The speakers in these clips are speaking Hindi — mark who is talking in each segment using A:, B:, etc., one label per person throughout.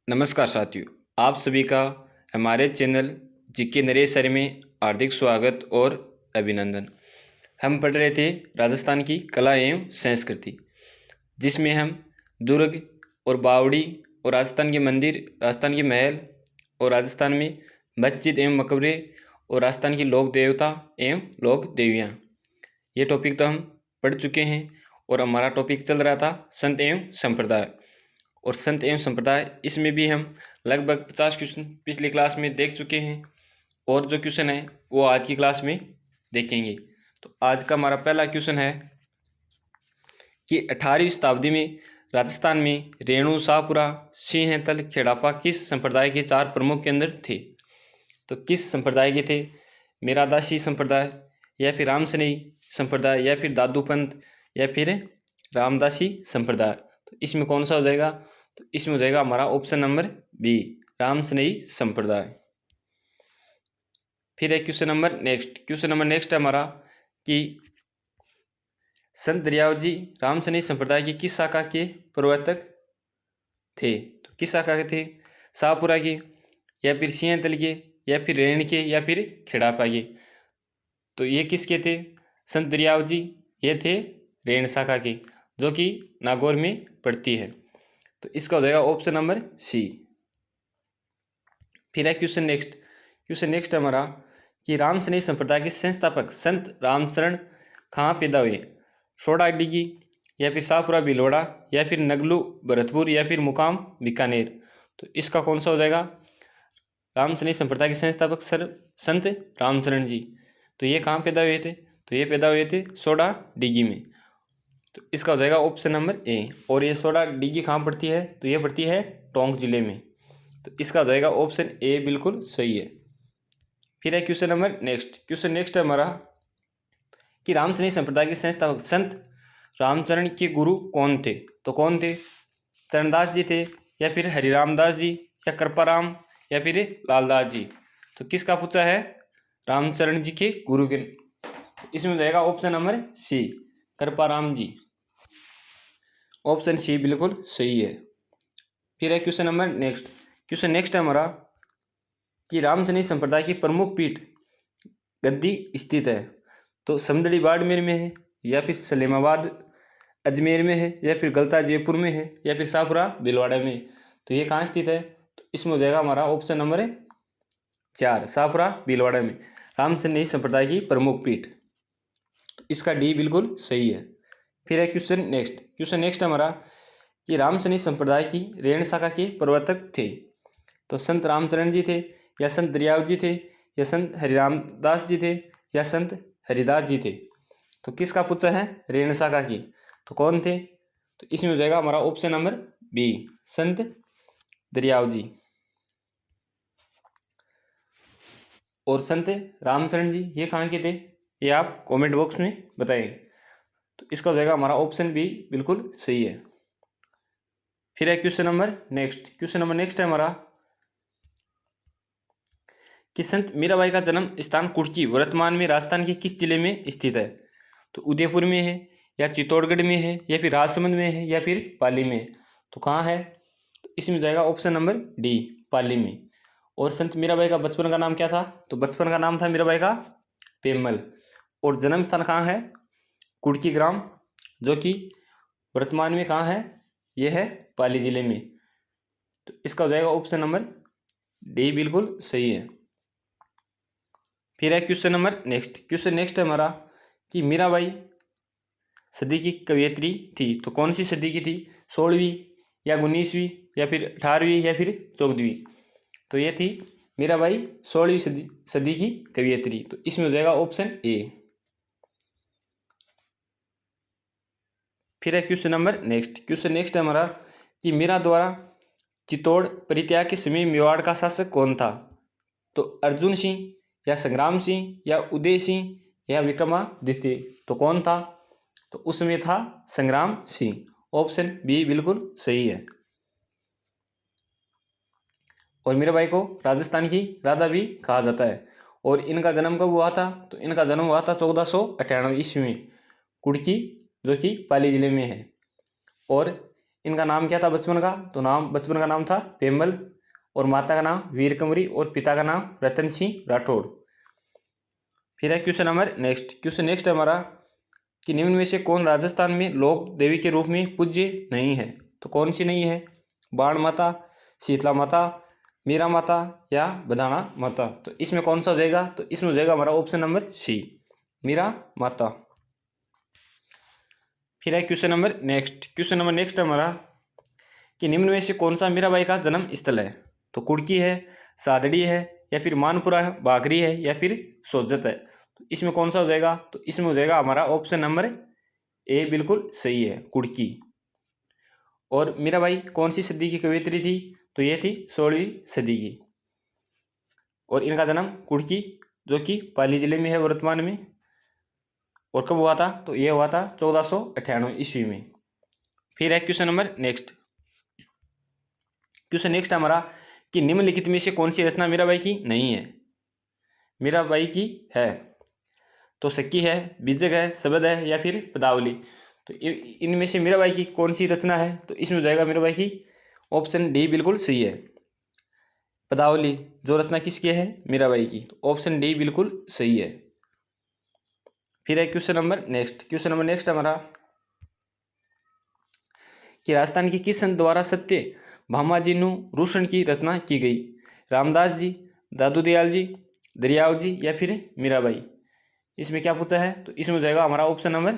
A: नमस्कार साथियों, आप सभी का हमारे चैनल जीके नरेश सर में हार्दिक स्वागत और अभिनंदन। हम पढ़ रहे थे राजस्थान की कला एवं संस्कृति, जिसमें हम दुर्ग और बावड़ी और राजस्थान के मंदिर, राजस्थान के महल और राजस्थान में मस्जिद एवं मकबरे और राजस्थान की लोक देवता एवं लोक देवियाँ, ये टॉपिक तो हम पढ़ चुके हैं। और हमारा टॉपिक चल रहा था संत एवं संप्रदाय। और संत एवं संप्रदाय, इसमें भी हम लगभग 50 क्वेश्चन पिछली क्लास में देख चुके हैं और जो क्वेश्चन है वो आज की क्लास में देखेंगे। तो आज का हमारा पहला क्वेश्चन है कि 18वीं शताब्दी में राजस्थान में रेणु, शाहपुरा, सिंहतल, खेड़ापा किस संप्रदाय के 4 प्रमुख केंद्र थे? तो किस संप्रदाय के थे? मेरादासी संप्रदाय, या फिर रामसनेही संप्रदाय, या फिर दादूपंथ, या फिर रामदासी संप्रदाय। तो इसमें कौन सा हो जाएगा? तो इसमें हो जाएगा हमारा ऑप्शन नंबर बी, रामसनेही संप्रदाय। फिर है क्वेश्चन नंबर नेक्स्ट है हमारा कि संत दरियावत जी रामसनेही संप्रदाय की किस शाखा के प्रवर्तक थे? तो किस शाखा के थे? शाहपुरा के, या फिर सिंहतल के, या फिर रेण के, या फिर खेड़ापा के। तो ये किसके थे? संत दरियावत जी ये थे रेण शाखा के, जो कि नागौर में पड़ती है। तो इसका हो जाएगा ऑप्शन नंबर सी। फिर है क्वेश्चन नेक्स्ट हमारा कि रामसनेही संप्रदाय के संस्थापक संत रामचरण कहाँ पैदा हुए? सोडाडीगी, या फिर शाहपुरा भीलवाड़ा, या फिर नगलू भरतपुर, या फिर मुकाम बीकानेर। तो इसका कौन सा हो जाएगा? रामसनेही संप्रदाय के संस्थापक संत रामचरण जी, तो ये कहाँ पैदा हुए थे? तो ये पैदा हुए थे सोडाडीगी में। तो इसका हो जाएगा ऑप्शन नंबर ए। और ये सोडाडीगी कहाँ पड़ती है? तो ये पड़ती है टोंक जिले में। तो इसका हो जाएगा ऑप्शन ए, बिल्कुल सही है। फिर है क्वेश्चन नेक्स्ट है हमारा कि रामसनेही संप्रदाय के संस्थापक संत रामचरण के गुरु कौन थे? तो कौन थे? चरणदास जी थे, या फिर हरिरामदास जी, या कृपाराम, या फिर लालदास जी। तो किसका पूछा है? रामचरण जी के गुरु के। इसमें हो जाएगा ऑप्शन नंबर सी, कृपाराम जी। ऑप्शन सी बिल्कुल सही है। फिर है क्वेश्चन नेक्स्ट है हमारा कि रामसनेही संप्रदाय की प्रमुख पीठ गद्दी स्थित है। तो समदड़ी बाड़मेर में है, या फिर सलेमाबाद अजमेर में है, या फिर गलता जयपुर में है, या फिर शाहपुरा भीलवाड़ा में। तो ये कहाँ स्थित है? तो इसमें हो जाएगा हमारा ऑप्शन नंबर 4, शाहपुरा भीलवाड़ा में रामसनेही संप्रदाय की प्रमुख पीठ। तो इसका डी बिल्कुल सही है। फिर है क्वेश्चन नेक्स्ट हमारा कि रामसनेही संप्रदाय की रेण शाखा के प्रवर्तक थे। तो संत रामचरण जी थे, या संत दरियावत जी थे, या संत हरिरामदास जी थे, या संत हरिदास जी थे। तो किसका पूछा है? रेण शाखा की। तो कौन थे? तो इसमें हो जाएगा हमारा ऑप्शन नंबर बी, संत दरियावत जी। और संत रामचरण जी ये कहाँ के थे? ये आप कमेंट बॉक्स में बताएं। तो इसका हो जाएगा हमारा ऑप्शन बी, बिल्कुल सही है। फिर है क्वेश्चन नंबर नेक्स्ट है हमारा कि संत मीराबाई का जन्म स्थान कुर्की वर्तमान में राजस्थान के किस जिले में स्थित है? तो उदयपुर में है, या चित्तौड़गढ़ में है, या फिर राजसमंद में है, या फिर पाली में। तो कहाँ है? तो इसमें जाएगा ऑप्शन नंबर डी, पाली में। और संत मीराबाई का बचपन का नाम क्या था? तो बचपन का नाम था मीराबाई का पेमल। और जन्म स्थान कहाँ है? कुर्की ग्राम, जो कि वर्तमान में कहाँ है? यह है पाली जिले में। तो इसका हो जाएगा ऑप्शन नंबर डी, बिल्कुल सही है। फिर है क्वेश्चन नेक्स्ट है हमारा कि मीराबाई सदी की कवयित्री थी। तो कौन सी सदी की थी? 16वीं, या 19वीं, या फिर 18वीं, या फिर 14वीं। तो ये थी मीराबाई 16वीं सदी की कवयित्री। तो इसमें हो जाएगा ऑप्शन ए। फिर है क्वेश्चन नेक्स्ट है हमारा कि मीरा द्वारा चित्तौड़ परित्याग के समय मेवाड़ का शासक कौन था? तो अर्जुन सिंह, या संग्राम सिंह, या उदय सिंह, या विक्रमादित्य। तो कौन था? तो उसमें था संग्राम सिंह। ऑप्शन बी बिल्कुल सही है। और मीराबाई को राजस्थान की राधा भी कहा जाता है। और इनका जन्म कब हुआ था? तो इनका जन्म हुआ था 1498 ईस्वी में, कुड़की, जो कि पाली जिले में है। और इनका नाम क्या था बचपन का? तो बचपन का नाम था पेमल, और माता का नाम वीर कंवरी, और पिता का नाम रतन सिंह राठौड़। फिर है question number next. Question next है हमारा कि निम्न में से कौन राजस्थान में लोक देवी के रूप में पूज्य नहीं है? तो कौन सी नहीं है? बाण माता, शीतला माता, मीरा माता या बदाना माता। तो इसमें कौन सा हो जाएगा? तो इसमें हो जाएगा हमारा ऑप्शन नंबर सी, मीरा माता। फिर है question number next. Question number next है हमारा कि निम्न में से कौन सा मीराबाई का जन्म स्थल है? तो कुड़की है, सादड़ी है, या फिर मानपुरा है, बागरी है, या फिर सोजत है। तो इसमें कौन सा हो जाएगा? तो इसमें हो जाएगा हमारा ऑप्शन नंबर ए, बिल्कुल सही है, कुड़की। और मीराबाई कौन सी सदी की कवियत्री थी? तो ये थी 16वीं सदी की। और इनका जन्म कुड़की, जो कि पाली जिले में है वर्तमान में, और कब हुआ था? तो ये हुआ था 1498 ईस्वी में। फिर है question number next. Question next हमारा कि निम्नलिखित में से कौन सी रचना मीराबाई की नहीं है? मीराबाई की है तो सखी है, बीजक है, शबद है, या फिर पदावली। तो इनमें से मीराबाई की कौन सी रचना है? तो इसमें हो जाएगा मीराबाई की ऑप्शन डी, बिल्कुल सही है, पदावली, जो रचना किसकी है? मीराबाई की। तो ऑप्शन डी बिल्कुल सही है। फिर है question number next. Question number next हमारा कि राजस्थान के किस संत द्वारा सत्य भामाजी नु रूषण की रचना की गई? रामदास जी, दादू दयाल जी, दरियाव जी, या फिर मीराबाई। इसमें क्या पूछा है? तो इसमें हो जाएगा हमारा ऑप्शन नंबर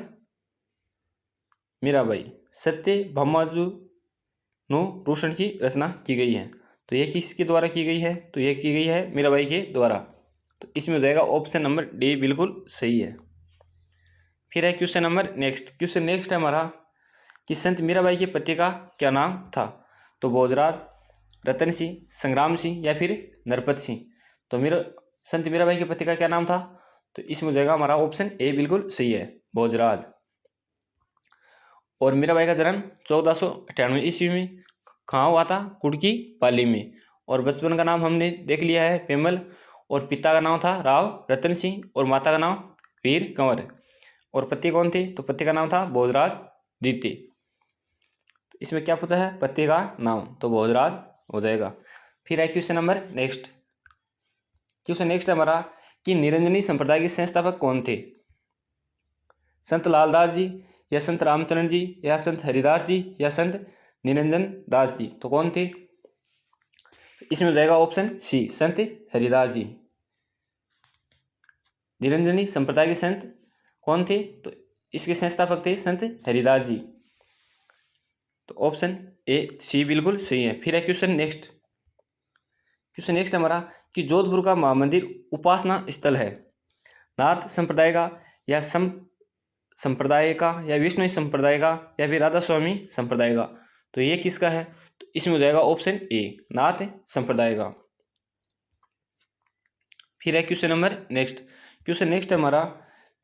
A: मीराबाई। सत्य भामाजू नु रूषण की रचना की गई है। तो ये किसके द्वारा की गई है? तो ये की गई है मीराबाई के द्वारा। तो इसमें हो जाएगा ऑप्शन नंबर डी, बिल्कुल सही है। फिर है question number next. Question next है हमारा कि संत मीराबाई के पति का क्या नाम था? तो भोजराज, रतन सिंह, संग्राम सिंह, या फिर नरपत सिंह। तो संत मीराबाई के पति का क्या नाम था? तो इसमें हो जाएगा हमारा ऑप्शन ए, बिल्कुल सही है, भोजराज। और मीराबाई का जन्म 1498 ईस्वी में कहाँ हुआ था? कुड़की, पाली में। और बचपन का नाम हमने देख लिया है, पेमल, और पिता का नाम था राव रतन सिंह, और माता का नाम वीर कंवर। और पति कौन थे? तो पति का नाम था भोजराज द्वितीय। तो इसमें क्या पूछा है? पति का नाम, तो भोजराज हो जाएगा। फिर है question number next. Question next हमारा कि निरंजनी संप्रदाय के संस्थापक कौन थे? संत लालदास जी, या संत रामचरण जी, या संत हरिदास जी, या संत निरंजन दास जी। तो कौन थे? इसमें हो जाएगा ऑप्शन सी, संत हरिदास जी। निरंजनी संप्रदाय के संत कौन थे? तो इसके संस्थापक थे संत हरिदास जी। तो ऑप्शन ए, सी, बिल्कुल सही है। फिर है क्वेश्चन नेक्स्ट। क्वेश्चन नेक्स्ट हमारा कि जोधपुर का महामंदिर उपासना स्थल है नाथ संप्रदाय का, या सम संप्रदाय का, या विष्णु संप्रदाय का, या फिर राधा स्वामी संप्रदाय का। तो ये किसका है? तो इसमें हो जाएगा ऑप्शन ए, नाथ संप्रदाय का। फिर है question number next. Question next हमारा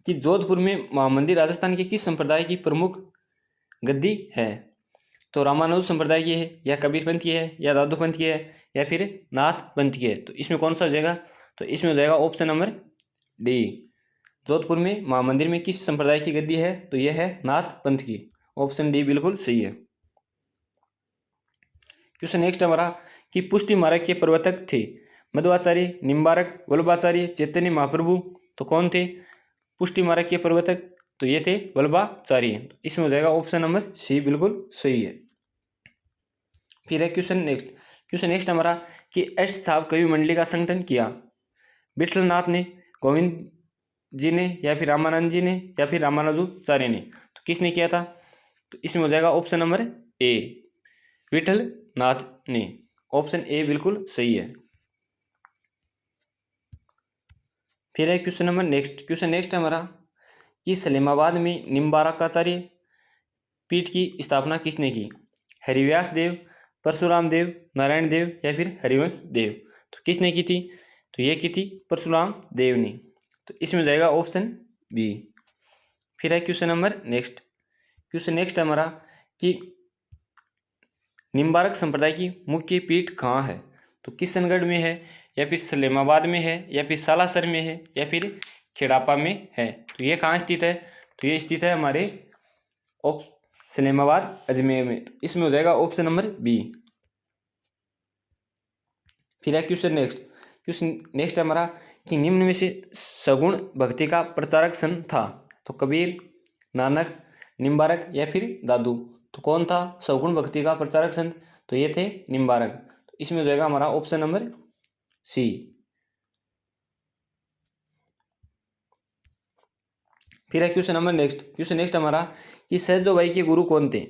A: कि जोधपुर में महामंदिर राजस्थान के किस संप्रदाय की प्रमुख गद्दी है? तो रामानुज संप्रदाय की है, या कबीर पंथ की है, या दादू पंथ की है, या फिर नाथ पंथ की है। तो इसमें कौन सा हो जाएगा? तो इसमें हो जाएगा ऑप्शन नंबर डी, जोधपुर में महामंदिर में किस संप्रदाय की गद्दी है? तो यह है नाथ पंथ की। ऑप्शन डी बिल्कुल सही है। क्वेश्चन नेक्स्ट हमारा कि पुष्टि मार्ग के प्रवर्तक थे मध्वाचार्य, निम्बारक, वल्लभाचार्य, चैतन्य महाप्रभु। तो कौन थे पुष्टि मार्ग के प्रवर्तक? तो ये थे वल्लभाचार्य। तो इसमें हो जाएगा ऑप्शन नंबर सी, बिल्कुल सही है। फिर है क्वेश्चन नेक्स्ट। क्वेश्चन नेक्स्ट हमारा कि अष्ट साहब कवि मंडली का संगठन किया विठलनाथ ने, गोविंद जी ने, या फिर रामानंद जी ने, या फिर रामानुजाचार्य ने। तो किसने किया था? तो इसमें हो जाएगा ऑप्शन नंबर ए, विठलनाथ ने। ऑप्शन ए बिल्कुल सही है। फिर है question number next. Question next हमारा कि सलेमाबाद में निम्बारकाचार्य पीठ की स्थापना किसने की? हरिव्यास देव, परशुराम देव, नारायण देव, या फिर हरिवंश देव। तो किसने की थी? तो ये की थी परशुराम देव ने। तो इसमें हो जाएगा ऑप्शन बी। फिर है question number next. Question next हमारा कि निम्बारक संप्रदाय की मुख्य पीठ कहाँ है? तो किशनगढ़ में है, या फिर सलेमाबाद में है, या फिर सालासर में है, या फिर खेड़ापा में है। तो ये कहाँ स्थित है? तो ये स्थित है हमारे इस्लामाबाद, अजमेर में। तो इसमें हो जाएगा ऑप्शन नंबर बी। फिर है क्वेश्चन नेक्स्ट हमारा कि निम्न में से सगुण भक्ति का प्रचारक संत था। तो कबीर, नानक, निम्बारक या फिर दादू। तो कौन था सगुण भक्ति का प्रचारक संत? तो ये थे निम्बारक। तो इसमें हो जाएगा हमारा ऑप्शन नंबर सी। फिर है क्वेश्चन नेक्स्ट हमारा कि सहजो भाई के गुरु कौन थे?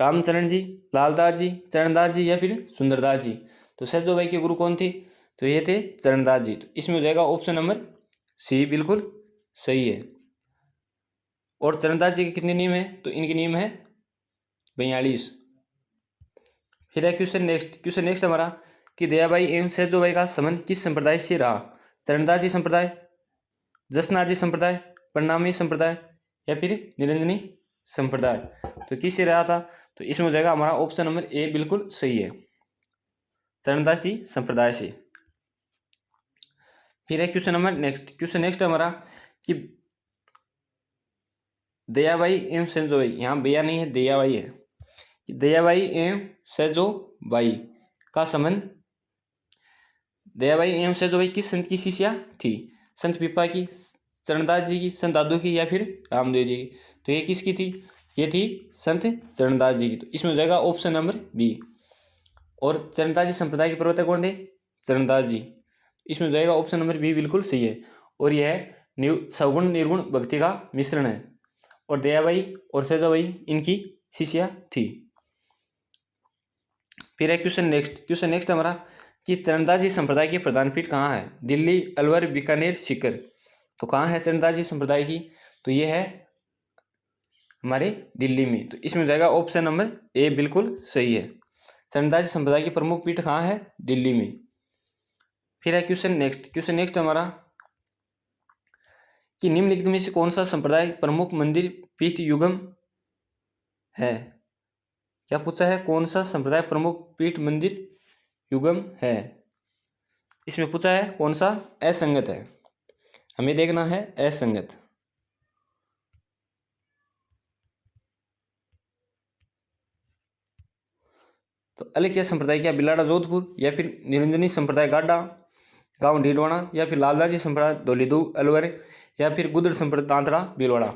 A: रामचरण जी, लालदास जी, चरणदास जी या फिर सुंदरदास जी। तो सहजो भाई के गुरु कौन थे? तो ये थे चरणदास जी। तो इसमें हो जाएगा ऑप्शन नंबर सी, बिल्कुल सही है। और चरणदास जी के कितने नियम है? तो इनके नियम है 42। फिर है क्वेश्चन नेक्स्ट हमारा कि दयाबाई एवं सहजो भाई का संबंध किस संप्रदाय से रहा? चरणदास जी संप्रदाय, जसनाथ जी संप्रदाय, प्रणामी संप्रदाय या फिर निरंजनी संप्रदाय। तो किससे रहा था? तो इसमें हो जाएगा हमारा ऑप्शन नंबर ए, बिल्कुल सही है, चरणदास जी संप्रदाय से। फिर है क्वेश्चन नेक्स्ट हमारा कि दयाबाई एवं सहजो भाई, यहाँ भैया नहीं है, दयाबाई है, कि दयाबाई एवं सहजो भाई का संबंध, दयाबाई एवं सहजो भाई किस संत की शिष्या थी? संत पीपा की, चरणदास जी की, संत दादू की या फिर रामदेव जी की। तो ये किसकी थी? ये थी संत चरणदास जी की। तो इसमें हो जाएगा ऑप्शन नंबर बी। और चरणदास जी संप्रदाय के प्रवर्तक कौन थे? चरणदास जी। इसमें हो जाएगा ऑप्शन नंबर बी, बिल्कुल सही है। और यह सगुण निर्गुण भक्ति का मिश्रण है। और दयाबाई और सहजाबाई इनकी शिष्या थी। फिर है क्वेश्चन नेक्स्ट हमारा कि चरणदास जी संप्रदाय की प्रधान पीठ कहाँ है? दिल्ली, अलवर, बीकानेर, सीकर। तो कहाँ है चरणदास जी संप्रदाय की? तो ये है हमारे दिल्ली में। तो इसमें हो जाएगा ऑप्शन नंबर ए, बिल्कुल सही है। चरणदास जी संप्रदाय की प्रमुख पीठ कहाँ है? दिल्ली में। फिर है क्वेश्चन नेक्स्ट हमारा कि निम्नलिखित में से कौन सा संप्रदाय प्रमुख मंदिर पीठ युगम है? क्या पूछा है? कौन सा संप्रदाय प्रमुख पीठ मंदिर युगम है? इसमें पूछा है कौन सा असंगत है, हमें देखना है असंगत। तो अलख्या संप्रदाय क्या बिलाड़ा जोधपुर या फिर निरंजनी संप्रदाय गाडा गांव डीडवाना या फिर लालदास जी संप्रदाय धौलीदू अलवर या फिर गुदड़ संप्रदाय दांतड़ा भीलवाड़ा।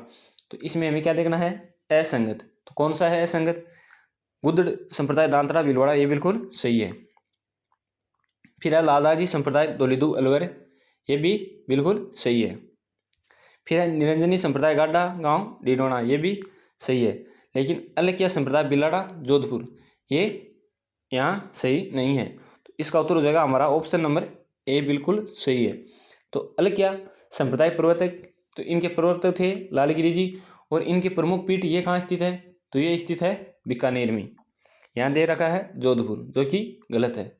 A: तो इसमें हमें क्या देखना है? असंगत। तो कौन सा है असंगत? गुदड़ संप्रदाय दांतड़ा भीलवाड़ा, ये बिल्कुल सही है। फिर है लालदास जी संप्रदाय धौलीदू अलवर, ये भी बिल्कुल सही है। फिर है निरंजनी संप्रदाय गाडा गांव डीडवाना, ये भी सही है। लेकिन अलख्या संप्रदाय बिलाड़ा जोधपुर, ये यहाँ सही नहीं है। तो इसका उत्तर हो जाएगा हमारा ऑप्शन नंबर ए, बिल्कुल सही है। तो अलख्या संप्रदाय प्रवर्तक, तो इनके प्रवर्तक थे लालगिरी जी। और इनके प्रमुख पीठ ये कहाँ स्थित है? तो ये स्थित है बीकानेर में। यहाँ दे रखा है जोधपुर, जो कि गलत है।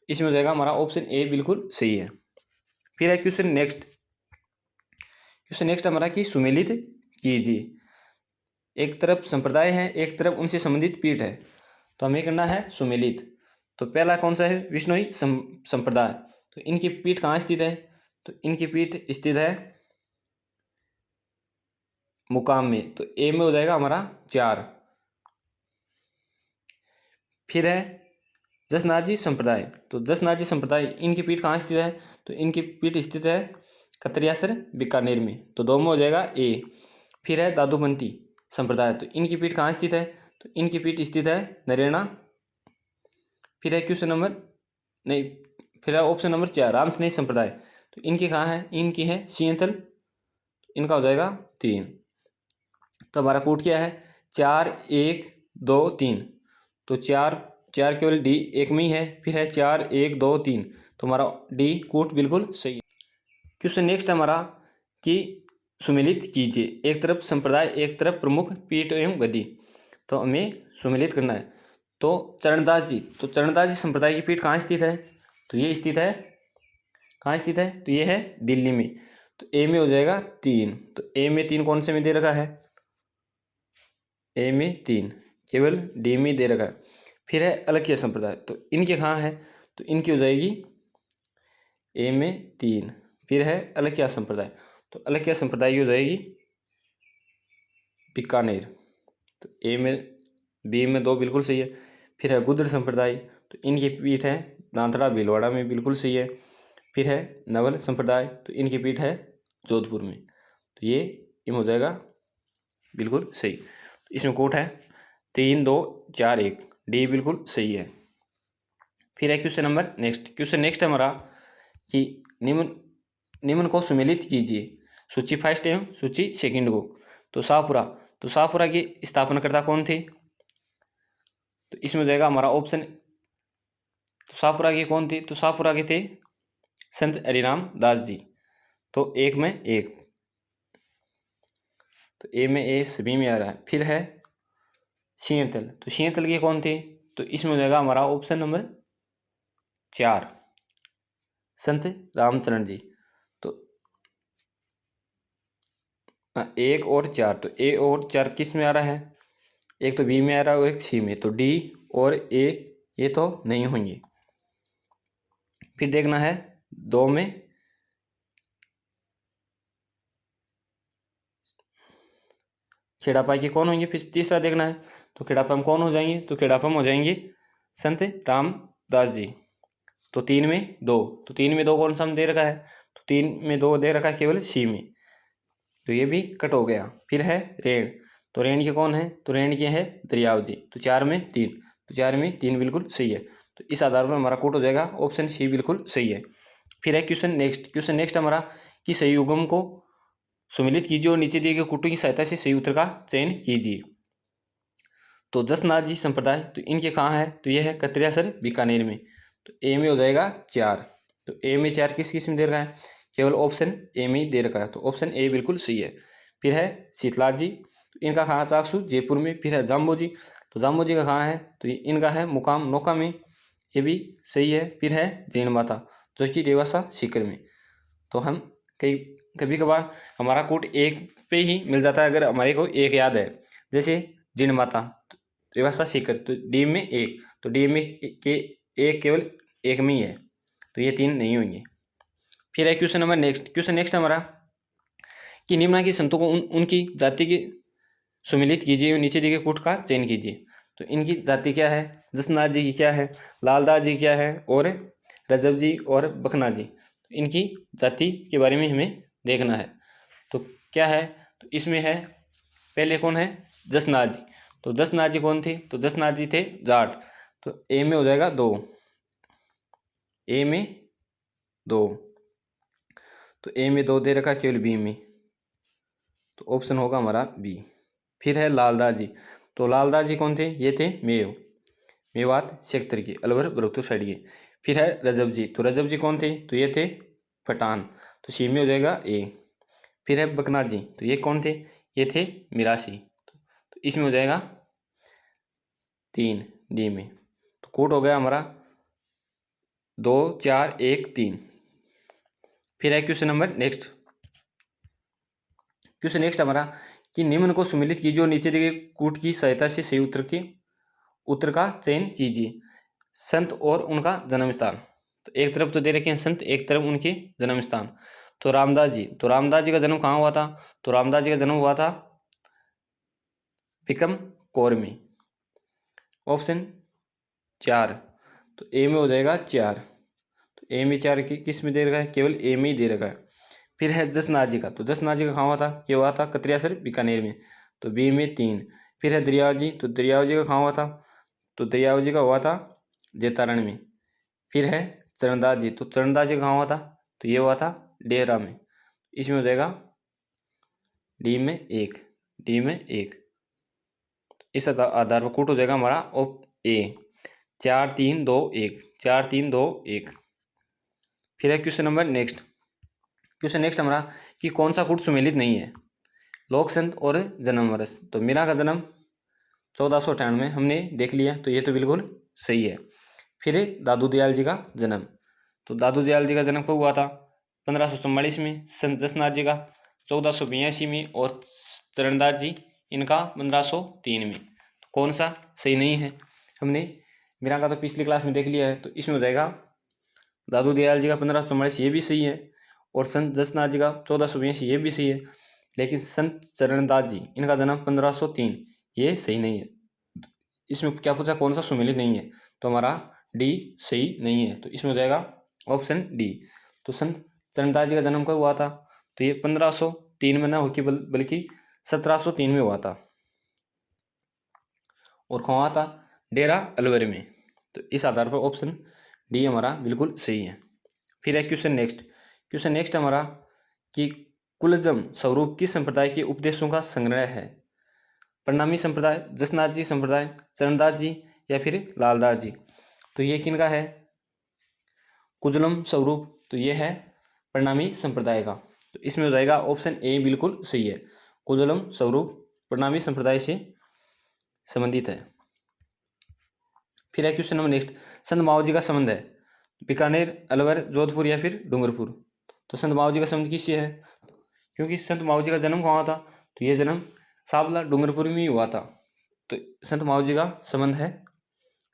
A: इसमें हो जाएगा हमारा ऑप्शन ए, बिल्कुल सही है। फिर है क्वेश्चन नेक्स्ट हमारा कि सुमेलित कीजिए। एक तरफ संप्रदाय है, एक तरफ उनसे संबंधित पीठ है, तो हमें करना है सुमेलित। तो पहला कौन सा है? विष्णोई संप्रदाय। तो इनकी पीठ कहाँ स्थित है? तो इनकी पीठ स्थित है मुकाम में। तो ए में हो जाएगा हमारा 4। फिर है जसनाथ जी संप्रदाय। तो जसनाथ जी संप्रदाय इनकी पीठ कहाँ स्थित है? तो इनकी पीठ स्थित है कतरियासर बीकानेर में। तो 2 में हो जाएगा ए। फिर है दादूपंथी संप्रदाय। तो इनकी पीठ कहाँ स्थित है? तो इनकी पीठ स्थित है नरेना। फिर है क्वेश्चन नंबर नहीं फिर है ऑप्शन नंबर 4 रामस्नेही संप्रदाय। तो इनकी कहाँ है? इनकी है सिंहतल, इनका हो जाएगा 3। तो हमारा कूट क्या है? 4 1 2 3। तो 4 केवल डी एक में ही है। फिर है 4 1 2 3। तो हमारा डी कूट बिल्कुल सही है। क्वेश्चन नेक्स्ट हमारा कि सुमेलित कीजिए। एक तरफ संप्रदाय, एक तरफ प्रमुख पीठ एवं गद्दी। तो हमें सुमेलित करना है। तो चरणदास जी संप्रदाय की पीठ कहाँ स्थित है? तो ये स्थित है कहाँ स्थित है? तो ये है दिल्ली में। तो ए में हो जाएगा 3। तो ए में 3 कौन से में दे रखा है? ए में 3 केवल डी में दे रखा है। फिर है अलख्या संप्रदाय। तो इनके कहाँ है? तो इनकी हो जाएगी ए में 3। फिर है अलख्या संप्रदाय। तो अलख्या संप्रदाय की हो जाएगी बीकानेर। तो ए में बी में 2 बिल्कुल सही है। फिर है गुर्जर संप्रदाय, तो इनकी पीठ है दांतड़ा भीलवाड़ा में, बिल्कुल सही है। फिर है नवल संप्रदाय, तो इनकी पीठ है जोधपुर में, तो ये इम हो जाएगा बिल्कुल सही। तो इसमें कोट है 3 2 4 1, डी बिल्कुल सही है। फिर है question number next. Question next है हमारा कि निम्न को सुमेलित कीजिए, सूची फर्स्ट एवं सूची सेकंड को। तो शाहपुरा की स्थापनाकर्ता कौन थे? तो इसमें हो जाएगा हमारा ऑप्शन, तो शाहपुरा की कौन थी? तो शाहपुरा के थे संत हरिराम दास जी। तो एक में एक, तो ए में ए सभी में आ रहा है। फिर है सिंहतल, तो सिंहतल की कौन थी? तो इसमें हो जाएगा हमारा ऑप्शन नंबर 4 संत रामचरण जी। तो 1 और 4, तो ए और 4 किस में आ रहा है? एक तो बी में आ रहा है और एक सी में, तो डी और ए ये तो नहीं होंगे। फिर देखना है 2 में खेड़ापाई के कौन होंगे। फिर तीसरा देखना है, तो खेड़ापा में कौन हो जाएंगे? तो खेड़ापा में हो जाएंगे संत रामदास जी। तो 3 में 2, तो 3 में 2 कौन सा दे रखा है? तो 3 में 2 दे रखा है केवल सी में, तो ये भी कट हो गया। फिर है रेण, तो रेण के कौन है? तो रेण के है दरियाव जी। तो 4 में 3, तो 4 में 3 बिल्कुल सही है। तो इस आधार पर हमारा कोट हो जाएगा ऑप्शन सी बिल्कुल सही है। फिर है क्वेश्चन नेक्स्ट। क्वेश्चन नेक्स्ट हमारा कि सही युग्म को सुमिलित कीजिए और नीचे दिए गए कूटों की सहायता से सही उत्तर का चयन कीजिए। तो जसनाथ जी संप्रदाय, तो इनके कहाँ है? तो यह है कतरियासर बीकानेर में, तो ए में हो जाएगा 4। तो ए में 4 किस किस में दे रखा है? केवल ऑप्शन ए में ही दे रखा है, तो ऑप्शन ए बिल्कुल सही है। फिर है शीतलाल जी, तो इनका कहाँ? चाकसू जयपुर में। फिर है जाम्बो जी, तो जाम्बो जी का कहाँ है? तो इनका है मुकाम नौका में, ये भी सही है। फिर है जैन माता जो कि रेवासा सीकर में। तो हम कभी कभार हमारा कोट एक पे ही मिल जाता है अगर हमारे को एक याद है, जैसे जिन माता रेवासा सीकर, तो डी में एक, तो डी में के एक केवल एक में ही है, तो ये 3 नहीं होंगे। फिर है question number next. Question next हमारा कि निम्न के संतों को उनकी जाति की सुमिलित कीजिए और नीचे दिए गए कूट का चयन कीजिए। तो इनकी जाति क्या है? जसनाथ जी की क्या है? लालदास जी क्या है? और रजब जी और बखना जी। तो इनकी जाति के बारे में हमें देखना है। तो क्या है? तो इसमें है पहले कौन है? जसनाथ जी। तो जसनाथ जी कौन थे? तो जसनाथ जी थे जाट। तो ए में हो जाएगा 2, ए में 2, तो ए में 2 दे रखा केवल बी में, तो ऑप्शन होगा हमारा बी। फिर है लालदास जी, तो लालदास जी कौन थे? ये थे मेवात क्षेत्र के, अलवर बरुकतु साइड के। फिर है रजब जी, तो रजब जी कौन थे? तो ये थे पठान, तो सी में हो जाएगा ए। फिर है बकनाथ जी, तो ये कौन थे? ये थे मिरासी, तो इसमें हो जाएगा 3 डी में। तो कोड हो गया हमारा 2 4 1 3। फिर है question number next. Question next हमारा कि निम्न को सुमिलित कीजिए और नीचे दिए गए कूट की सहायता से सही उत्तर का चयन कीजिए। संत और उनका जन्म स्थान, तो एक तरफ तो दे रखे हैं संत, एक तरफ उनके जन्म स्थान। तो रामदास जी, तो रामदास जी का जन्म कहाँ हुआ था? तो रामदास जी का जन्म हुआ था विक्रम कौर में, ऑप्शन 4। तो ए में हो जाएगा 4, तो ए में 4 किस में दे रखा है? केवल ए में ही दे रखा है। फिर है जसनाथ जी का, तो जसनाथ जी का कहाँ हुआ था? ये हुआ था कतरियासर बीकानेर में, तो बी में 3। फिर है दरियाव जी, तो दरियाव जी का कहाँ हुआ था? तो दरियाव जी का हुआ था जैतारण में। फिर है चरणदास जी, तो चरणदास जी कहाँ हुआ था? तो ये हुआ था डेहरा में, इसमें हो जाएगा डी में 1, डी में 1। इस आधार पर कूट हो जाएगा हमारा ऑप ए 4 3 2 1, 4 3 2 1। फिर है question number next. Question next हमारा कि कौन सा कूट सुमेलित नहीं है? लोक संत और जन्म वर्ष, तो मीरा का जन्म 1498 में हमने देख लिया, तो ये तो बिल्कुल सही है। फिर दादू दयाल जी का जन्म, तो दादू दयाल जी का जन्म कब हुआ था? 1544 में। संत जसनाथ जी का 1482 में, और चरणदास जी इनका 1503 में। तो कौन सा सही नहीं है? हमने मीरा का तो पिछली क्लास में देख लिया है, तो इसमें हो जाएगा दादू दयाल जी का 1544 ये भी सही है, और संत जसनाथ जी का 1482 ये भी सही है। लेकिन संत चरणदास जी इनका जन्म 1503 ये सही नहीं है। इसमें क्या पूछा, कौन सा सुमेलित नहीं है, तो हमारा डी सही नहीं है। तो इसमें हो जाएगा ऑप्शन डी। तो संत चरणदास जी का जन्म कब हुआ था, तो ये 1503 में ना होकर बल्कि 1703 में हुआ था। और कहाँ हुआ था, डेरा अलवर में। तो इस आधार पर ऑप्शन डी हमारा बिल्कुल सही है। फिर है क्वेश्चन नेक्स्ट। क्वेश्चन नेक्स्ट हमारा कि कुलजम स्वरूप किस संप्रदाय के उपदेशों का संग्रह है। प्रणामी संप्रदाय, जसनाथ जी संप्रदाय, चरणदास जी या फिर लालदास जी। तो ये किनका है, कुजलम स्वरूप, तो ये है प्रणामी संप्रदाय का। तो इसमें हो जाएगा ऑप्शन ए बिल्कुल सही है। कुजलम स्वरूप प्रणामी संप्रदाय से संबंधित है। फिर है क्वेश्चन नंबर नेक्स्ट, संत मावो जी का संबंध है बीकानेर, अलवर, जोधपुर या फिर डूंगरपुर। तो संत मावो जी का संबंध किससे है, क्योंकि संत मावो जी का जन्म कहाँ था, तो ये जन्म सावला डूंगरपुर में ही हुआ था। तो संत मावो जी का संबंध है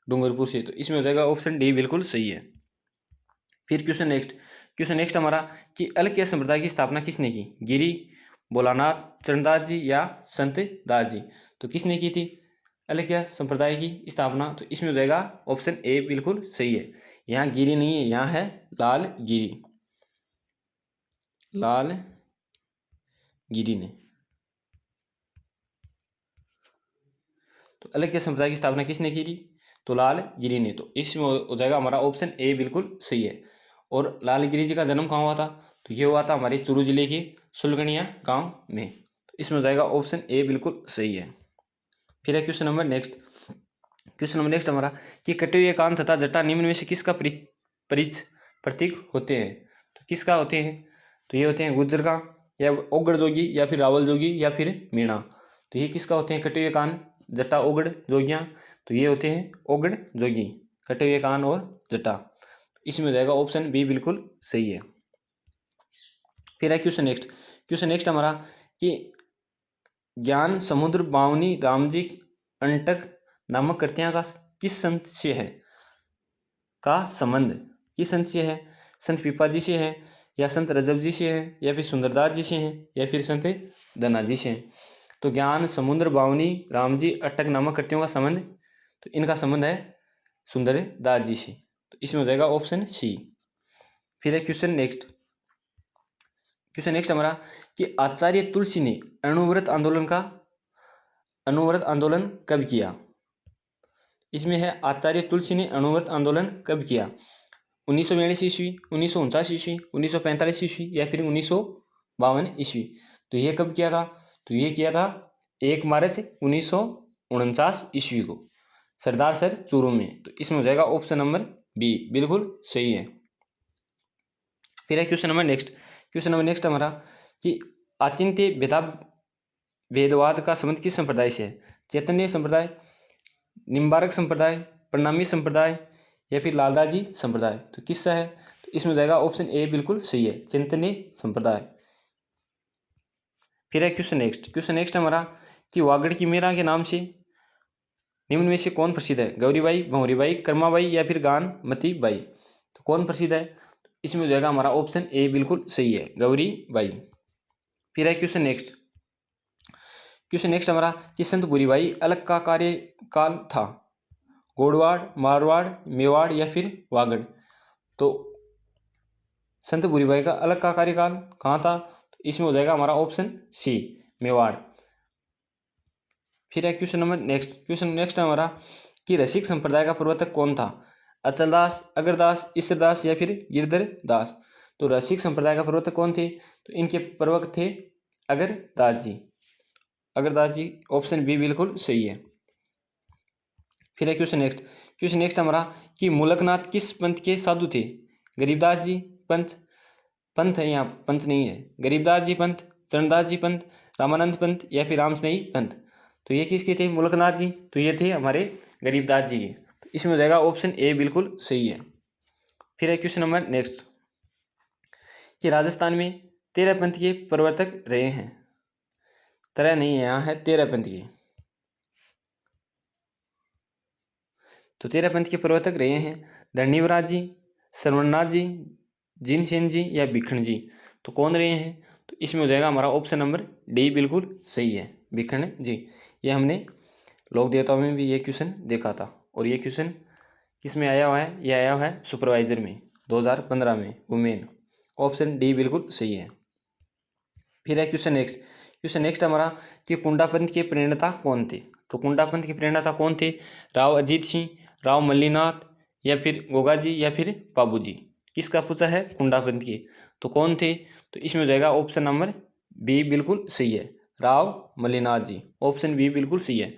A: डूंगरपुर से। तो इसमें हो जाएगा ऑप्शन डी बिल्कुल सही है। फिर क्वेश्चन नेक्स्ट हमारा कि अलख्य संप्रदाय की स्थापना किसने की, गिरी, भोलानाथ, चरणदास जी या संत दास जी। तो किसने की थी अलख्य संप्रदाय की स्थापना, तो इसमें हो जाएगा ऑप्शन ए बिल्कुल सही है। यहाँ गिरी नहीं है, यहाँ है लाल गिरी, लाल गिरी ने। तो अलख्य संप्रदाय की स्थापना किसने की थी, तो लाल गिरी ने। तो इसमें हो जाएगा हमारा ऑप्शन ए बिल्कुल सही है। और लाल गिरी जी का जन्म कहाँ हुआ था, तो ये हुआ था हमारे चूरू जिले के सुलगनिया गांव में। तो इसमें हो जाएगा ऑप्शन ए बिल्कुल सही है। फिर है क्वेश्चन नंबर नेक्स्ट हमारा कि कटे हुए कान तथा जटा निम्न में से किसका प्रतीक होते हैं। तो किसका होते हैं, तो ये होते हैं गुज्जर का, या ओगड़ जोगी, या फिर रावल जोगी, या फिर मीणा। तो ये किसका होते हैं, कटे हुए कान, जटा, ओगड़, जोगियाँ। तो ये होते हैं ओगड़ जोगी, कटे हुए कान और जटा। इसमें हो जाएगा ऑप्शन बी बिल्कुल सही है। फिर है क्वेश्चन नेक्स्ट हमारा कि ज्ञान समुद्र बावनी रामजी अंटक नामक कृतियां का किस संत से है, का संबंध किस संत से है, संत पीपा जी से है, या संत रजब जी से है, या फिर सुंदरदास जी से है, या फिर संत धना जी से है। तो ज्ञान समुद्र बावनी रामजी अटक नामक कृतियों का संबंध, तो इनका संबंध है सुंदरदास जी से। तो इसमें हो जाएगा ऑप्शन सी। फिर है क्वेश्चन नेक्स्ट हमारा कि आचार्य तुलसी ने अणुव्रत आंदोलन कब किया। इसमें है आचार्य तुलसी ने अणुव्रत आंदोलन कब किया, 1942 ईस्वी, 1949 ईस्वी, 1945 ईस्वी, या फिर 1952 ईस्वी। तो ये कब किया था, तो ये किया था 1 मार्च 1949 ईस्वी को सरदार सर चूरू में। तो इसमें हो जाएगा ऑप्शन नंबर बी बिल्कुल सही है। फिर है क्वेश्चन नंबर नेक्स्ट हमारा कि आचिंत्य भेदवाद का संबंध किस संप्रदाय से है, चैतन्य संप्रदाय, निम्बारक संप्रदाय, प्रणामी संप्रदाय, या फिर लालदास जी संप्रदाय। तो किसका है, तो इसमें हो जाएगा ऑप्शन ए बिल्कुल सही है, चैतन्य संप्रदाय। फिर है क्वेश्चन नेक्स्ट हमारा कि वागड़ की मीरा के नाम से निम्न में से कौन प्रसिद्ध है, गौरीबाई, भंवरीबाई, कर्माबाई, या फिर गानमती बाई। तो कौन प्रसिद्ध है, इसमें हो जाएगा हमारा ऑप्शन ए बिल्कुल सही है, गौरीबाई। फिर है क्वेश्चन नेक्स्ट हमारा कि संत भूरीबाई अलग का कार्यकाल था, गोड़वाड़, मारवाड़, मेवाड़, या फिर वागड़। तो संत भूरीबाई का अलग का कार्यकाल कहाँ था, तो इसमें हो जाएगा हमारा ऑप्शन सी, मेवाड़। फिर है क्वेश्चन नेक्स्ट हमारा कि रसिक संप्रदाय का प्रवर्तक कौन था, अचलदास, अगरदास, ईश्वरदास, या फिर गिरधर दास। तो रसिक संप्रदाय का प्रवर्तक कौन थे, तो इनके प्रवर्तक थे अगरदास जी, ऑप्शन बी बिल्कुल सही है। फिर है क्वेश्चन नेक्स्ट हमारा कि मूलकनाथ किस पंथ के साधु थे, गरीबदास जी पंथ है, यहाँ पंथ नहीं है, गरीबदास जी पंथ, चरणदास जी पंथ, रामानंद पंथ, या फिर रामस्नेही पंथ। तो ये किसके थे, मूलकनाथ जी, तो ये थे हमारे गरीबदास जी के। तो इसमें हो जाएगा ऑप्शन ए बिल्कुल सही है। फिर है क्वेश्चन नंबर नेक्स्ट कि राजस्थान में 13 पंथ के प्रवर्तक रहे हैं, 13 नहीं है, यहाँ है 13 पंथ के। तो 13 पंथ के प्रवर्तक रहे हैं धरणीवराज जी, श्रवणनाथ जी, जिनसेन जी, या भिखण जी। तो कौन रहे हैं, तो इसमें हो जाएगा हमारा ऑप्शन नंबर डी बिल्कुल सही है, भिखण जी। ये हमने लोक देवताओं में भी ये क्वेश्चन देखा था। और ये क्वेश्चन किस में आया हुआ है? ये आया हुआ है सुपरवाइजर में 2015 में, वुमेन। ऑप्शन डी बिल्कुल सही है। फिर है क्वेश्चन नेक्स्ट हमारा कि कुंडापंथ के प्रणेता कौन थे? तो कुंडापंथ के प्रणेता कौन थे? राव अजीत सिंह, राव मल्लीनाथ, या फिर गोगाजी, या फिर बाबूजी? किसका पूछा है? कुंडापंथ के। तो कौन थे? तो इसमें हो जाएगा ऑप्शन नंबर बी बिल्कुल सही है, राव मल्लीनाथ जी। ऑप्शन बी बिल्कुल सही है।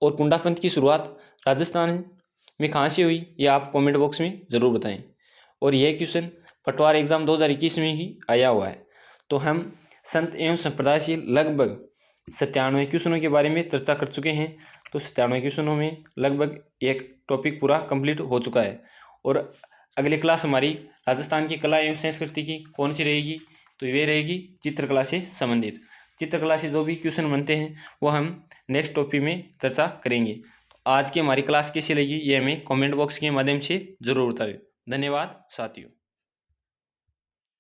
A: और कुंडापंथ की शुरुआत राजस्थान में कहाँ से हुई, ये आप कमेंट बॉक्स में ज़रूर बताएं। और यह क्वेश्चन पटवार एग्जाम 2021 में ही आया हुआ है। तो हम संत एवं संप्रदाय से लगभग 97 क्वेश्चनों के बारे में चर्चा कर चुके हैं। तो 97 क्वेश्चनों में लगभग एक टॉपिक पूरा कंप्लीट हो चुका है। और अगली क्लास हमारी राजस्थान की कला एवं संस्कृति की कौन सी रहेगी? तो ये रहेगी चित्रकला से संबंधित। चित्रकला से जो भी क्वेश्चन बनते हैं वो हम नेक्स्ट टॉपिक में चर्चा करेंगे। तो आज की हमारी क्लास कैसी लगी ये हमें कमेंट बॉक्स के माध्यम से ज़रूर बताएं। धन्यवाद साथियों।